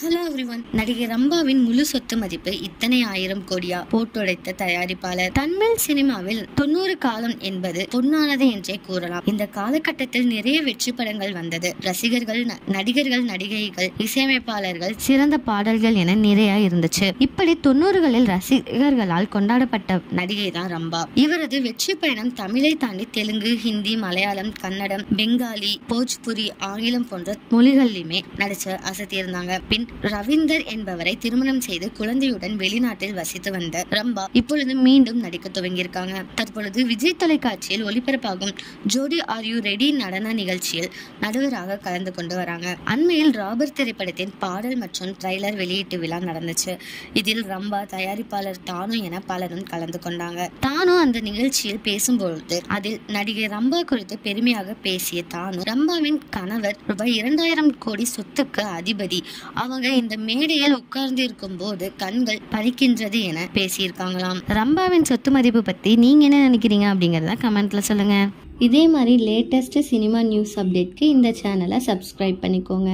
Hello everyone. நடிகை ரம்பாவின் முழு சொத்து மதிப்பு இத்தனை 1000 கோடியா? போட்டுடைத்த தயாரிப்பாளர். தமிழ் சினிமாவில் 90 காலம் என்பது பொன்னானது என்றே கூறலாம். இந்த காலகட்டத்தில் நிறைய வெற்றி படங்கள் வந்தது. ரசிகர்கள், நடிகர்கள், நடிகைகள், இசையமைப்பாளர்கள், சிறந்த பாடல்கள் என நிறைய இருந்துச்சு. இப்படி 90களில் ரசிகர்களால் கொண்டாடப்பட்ட நடிகை தான் ரம்பா. இவரது வெற்றி பயணம் தமிழை தாண்டி தெலுங்கு, ஹிந்தி, மலையாளம், கன்னடம், பெங்காலி, போஜ்புரி, ஆங்கிலம் போன்ற மொழிகளிலுமே நடிச்சு அசத்தியிருந்தாங்க. பின் ரவீந்தர் என்பவரை திருமணம் செய்து குழந்தையுடன் வெளிநாட்டில் வசித்து வந்த ரம்பா இப்பொழுது மீண்டும் நடிக்க துவங்கியிருக்காங்க. தற்பொழுது விஜய் தொலைக்காட்சியில் ஒளிபரப்பாகும் ஜோடி ஆர் யூ ரெடி நடன நிகழ்ச்சியில் நடுவராக கலந்து கொண்டு வராங்க. அண்மையில் ராபர்ட் திரைப்படத்தின் பாடல் மற்றும் ட்ரைலர் வெளியீட்டு விழா நடந்துச்சு. இதில் ரம்பா, தயாரிப்பாளர் தானு என பலரும் கலந்து கொண்டாங்க. தானு அந்த நிகழ்ச்சியில் பேசும்பொழுது அதில் நடிகை ரம்பா குறித்து பெருமையாக பேசிய தானு, ரம்பாவின் கணவர் ரூபாய் 2000 கோடி சொத்துக்கு அதிபதி. அவங்க இந்த மேடையில் உட்கார்ந்து இருக்கும் போது கண்கள் பறிக்கின்றது என பேசியிருக்காங்களாம். ரம்பாவின் சொத்து மதிப்பு பத்தி நீங்க என்ன நினைக்கிறீங்க அப்படிங்கறத கமெண்ட்ல சொல்லுங்க. இதே மாதிரி லேட்டஸ்ட் சினிமா நியூஸ் அப்டேட்க்கு இந்த சேனலை சப்ஸ்கிரைப் பண்ணிக்கோங்க.